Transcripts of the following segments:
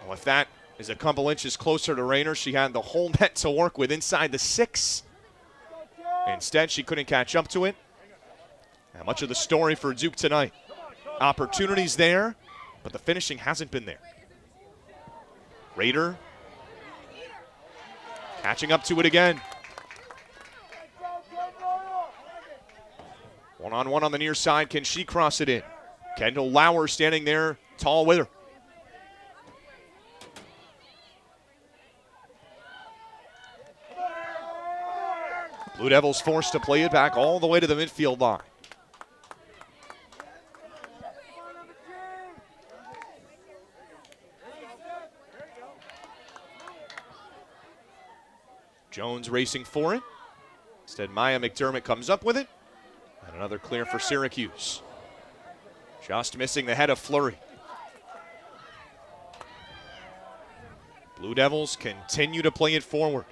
With that is a couple inches closer to Rayner. She had the whole net to work with inside the 6. Instead, she couldn't catch up to it. And much of the story for Duke tonight. Opportunities there, but the finishing hasn't been there. Raider catching up to it again. One-on-one on the near side. Can she cross it in? Kendall Lauer standing there tall with her. Blue Devils forced to play it back all the way to the midfield line. Jones racing for it. Instead, Maya McDermott comes up with it. And another clear for Syracuse. Just missing the head of Fleury. Blue Devils continue to play it forward.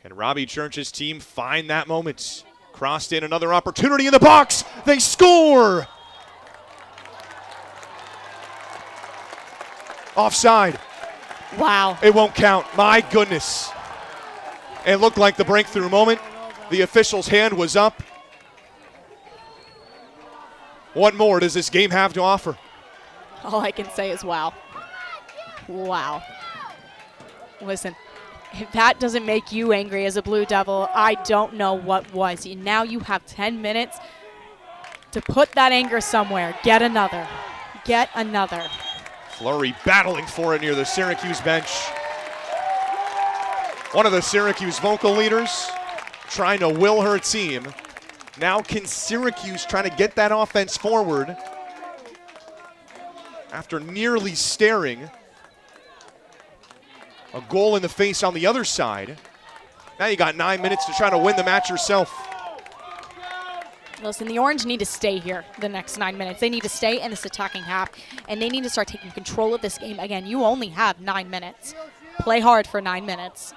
Can Robbie Church's team find that moment? Crossed in, another opportunity in the box. They score! Offside. Wow. It won't count. My goodness. It looked like the breakthrough moment. The official's hand was up. What more does this game have to offer? All I can say is wow. Wow. Listen, if that doesn't make you angry as a Blue Devil, I don't know what was. Now you have 10 minutes to put that anger somewhere. Get another. Get another. Fleury battling for it near the Syracuse bench. One of the Syracuse vocal leaders trying to will her team. Now can Syracuse trying to get that offense forward after nearly staring a goal in the face on the other side. Now you got 9 minutes to try to win the match yourself. Listen, the Orange need to stay here the next 9 minutes. They need to stay in this attacking half, and they need to start taking control of this game. Again, you only have 9 minutes. Play hard for 9 minutes.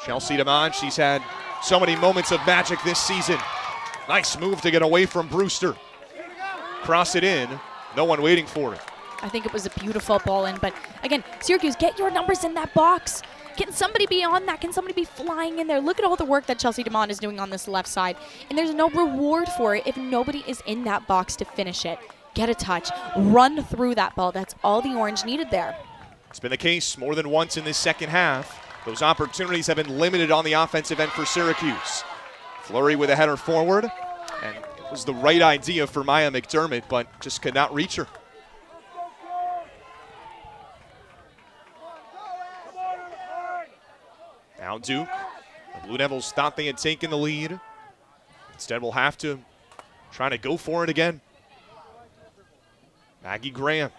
Chelsea DeMond, she's had so many moments of magic this season. Nice move to get away from Brewster. Cross it in, no one waiting for it. I think it was a beautiful ball in, but again, Syracuse, get your numbers in that box. Can somebody be on that? Can somebody be flying in there? Look at all the work that Chelsea DeMond is doing on this left side, and there's no reward for it if nobody is in that box to finish it. Get a touch, run through that ball. That's all the Orange needed there. It's been the case more than once in this second half. Those opportunities have been limited on the offensive end for Syracuse. Fleury with a header forward, and it was the right idea for Maya McDermott, but just could not reach her. Now Duke. The Blue Devils thought they had taken the lead. Instead, we'll have to try to go for it again. Maggie Graham.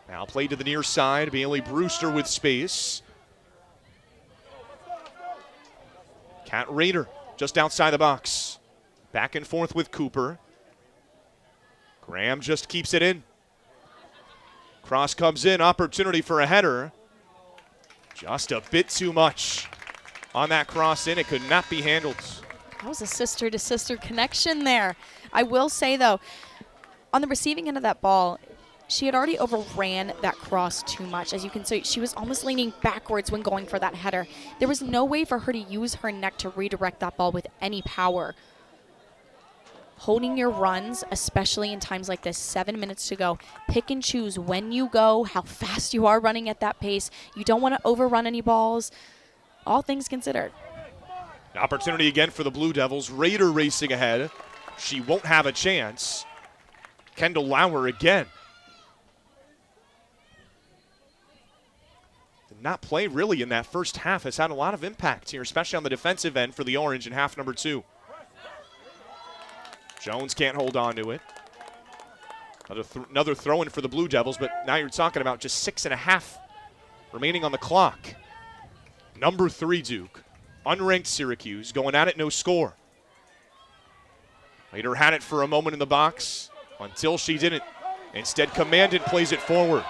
Now played to the near side. Bailey Brewster with space. Kat Rader just outside the box. Back and forth with Cooper. Graham just keeps it in. Cross comes in. Opportunity for a header. Just a bit too much on that cross in. It could not be handled. That was a sister-to-sister connection there. I will say, though, on the receiving end of that ball, she had already overran that cross too much. As you can see, she was almost leaning backwards when going for that header. There was no way for her to use her neck to redirect that ball with any power. Holding your runs, especially in times like this, 7 minutes to go. Pick and choose when you go, how fast you are running at that pace. You don't want to overrun any balls. All things considered. Opportunity again for the Blue Devils. Raider racing ahead. She won't have a chance. Kendall Lauer again. Did not play really in that first half. Has had a lot of impact here, especially on the defensive end for the Orange in half number 2. Jones can't hold on to it. Another throw-in for the Blue Devils, but now you're talking about just 6.5 remaining on the clock. Number 3 Duke, unranked Syracuse, going at it, no score. Later had it for a moment in the box until she didn't. Instead, commanded plays it forward.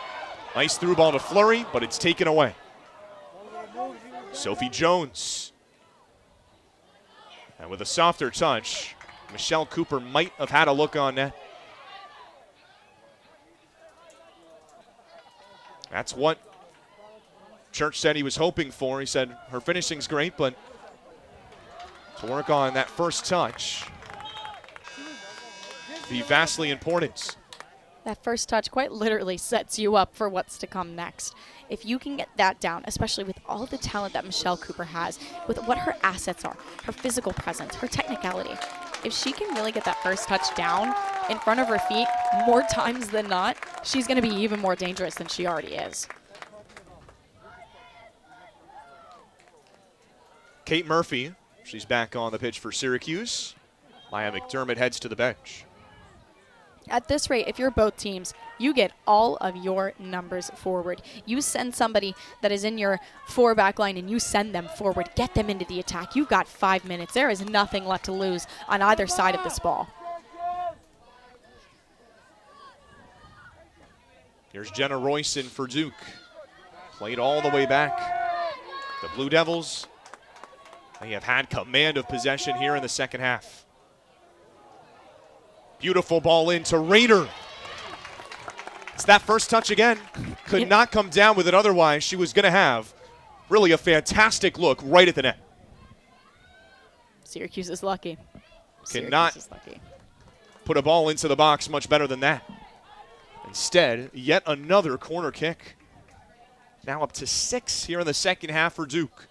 Nice through ball to Fleury, but it's taken away. Sophie Jones. And with a softer touch, Michelle Cooper might have had a look on net. That's what Church said he was hoping for. He said her finishing's great, but to work on that first touch be vastly important. That first touch quite literally sets you up for what's to come next. If you can get that down, especially with all the talent that Michelle Cooper has, with what her assets are, her physical presence, her technicality, if she can really get that first touch down in front of her feet more times than not, she's going to be even more dangerous than she already is. Kate Murphy, she's back on the pitch for Syracuse. Maya McDermott heads to the bench. At this rate, if you're both teams, you get all of your numbers forward. You send somebody that is in your 4 back line and you send them forward. Get them into the attack. You've got 5 minutes. There is nothing left to lose on either side of this ball. Here's Jenna Royson for Duke. Played all the way back. The Blue Devils, they have had command of possession here in the second half. Beautiful ball into Rayner. It's that first touch again. Could not come down with it otherwise. She was going to have really a fantastic look right at the net. Syracuse is lucky. Cannot Syracuse is lucky. Put a ball into the box much better than that. Instead, yet another corner kick. Now up to 6 here in the second half for Duke.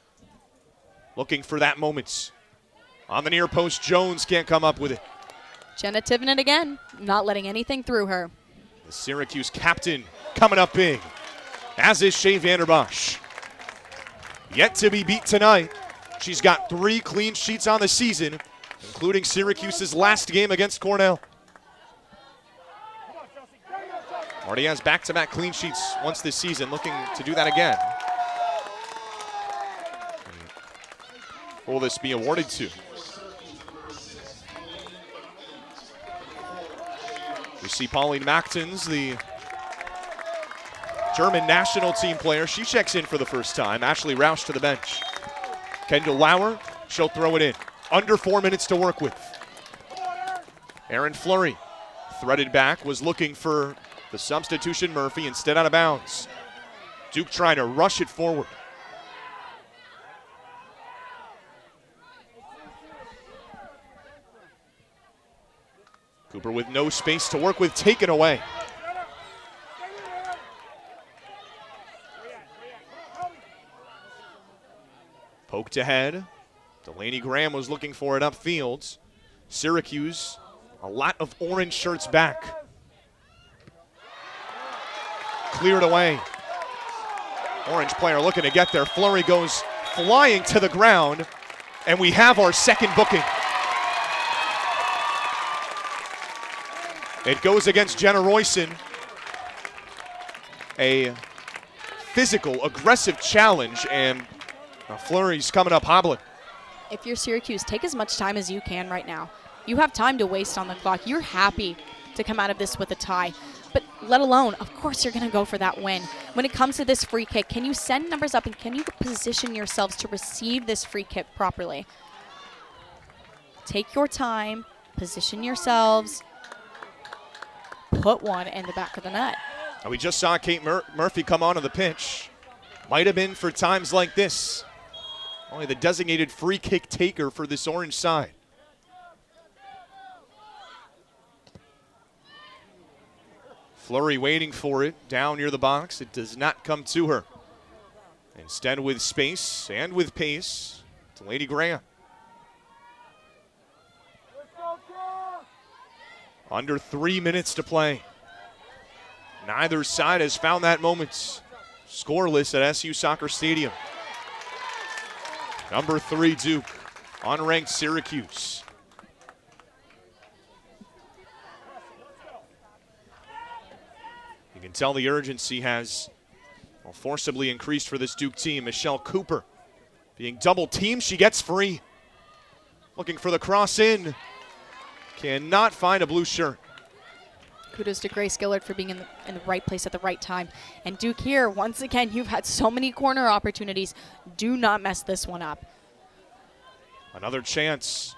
Looking for that moment. On the near post, Jones can't come up with it. Jenna Tivenin again, not letting anything through her. The Syracuse captain coming up big, as is Shea Vanderbosch. Yet to be beat tonight. She's got 3 clean sheets on the season, including Syracuse's last game against Cornell. Already has back-to-back clean sheets once this season, looking to do that again. Who will this be awarded to? We see Pauline Machtens, the German national team player. She checks in for the first time. Ashley Roush to the bench. Kendall Lauer, she'll throw it in. Under 4 minutes to work with. Aaron Fleury threaded back, was looking for the substitution. Murphy instead out of bounds. Duke trying to rush it forward. Cooper with no space to work with, taken away. Poked ahead. Delaney Graham was looking for it upfield. Syracuse, a lot of orange shirts back. Cleared away. Orange player looking to get there. Fleury goes flying to the ground, and we have our second booking. It goes against Jenna Royson. A physical, aggressive challenge, and Fleury's coming up hobbling. If you're Syracuse, take as much time as you can right now. You have time to waste on the clock. You're happy to come out of this with a tie. But let alone, of course, you're going to go for that win. When it comes to this free kick, can you send numbers up and can you position yourselves to receive this free kick properly? Take your time, position yourselves, put one in the back of the net. And we just saw Kate Murphy come onto the pitch. Might have been for times like this. Only the designated free kick taker for this orange side. Fleury waiting for it down near the box. It does not come to her. Instead, with space and with pace, to Lady Graham. Under 3 minutes to play. Neither side has found that moment. Scoreless at SU Soccer Stadium. Number 3 Duke, unranked Syracuse. You can tell the urgency has forcibly increased for this Duke team. Michelle Cooper being double teamed, she gets free. Looking for the cross in. Cannot find a blue shirt. Kudos to Grace Gillard for being in the right place at the right time. And Duke here, once again, you've had so many corner opportunities. Do not mess this one up. Another chance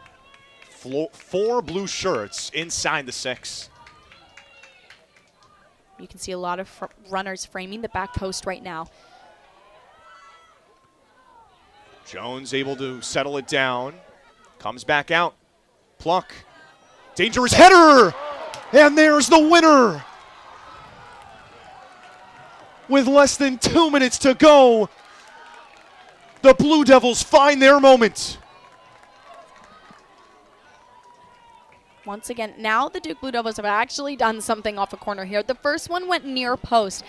4 blue shirts inside the 6. You can see a lot of runners framing the back post right now. Jones able to settle it down. Comes back out. Pluck. Dangerous header! And there's the winner! With less than 2 minutes to go, the Blue Devils find their moment. Once again, now the Duke Blue Devils have actually done something off a corner here. The first one went near post.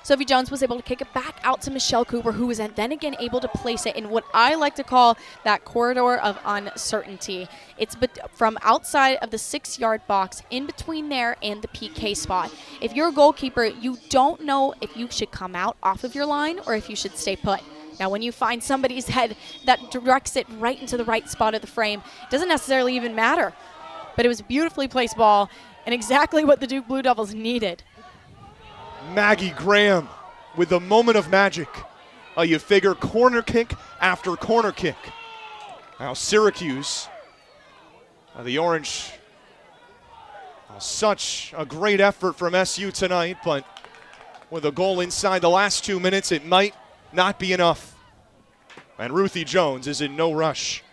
Sophie Jones was able to kick it back out to Michelle Cooper, who was then again able to place it in what I like to call that corridor of uncertainty. It's from outside of the 6-yard box, in between there and the PK spot. If you're a goalkeeper, you don't know if you should come out off of your line or if you should stay put. Now, when you find somebody's head that directs it right into the right spot of the frame, it doesn't necessarily even matter. But it was a beautifully placed ball and exactly what the Duke Blue Devils needed. Maggie Graham with the moment of magic. You figure corner kick after corner kick. Now Syracuse, the Orange, such a great effort from SU tonight, but with a goal inside the last 2 minutes, it might not be enough. And Ruthie Jones is in no rush.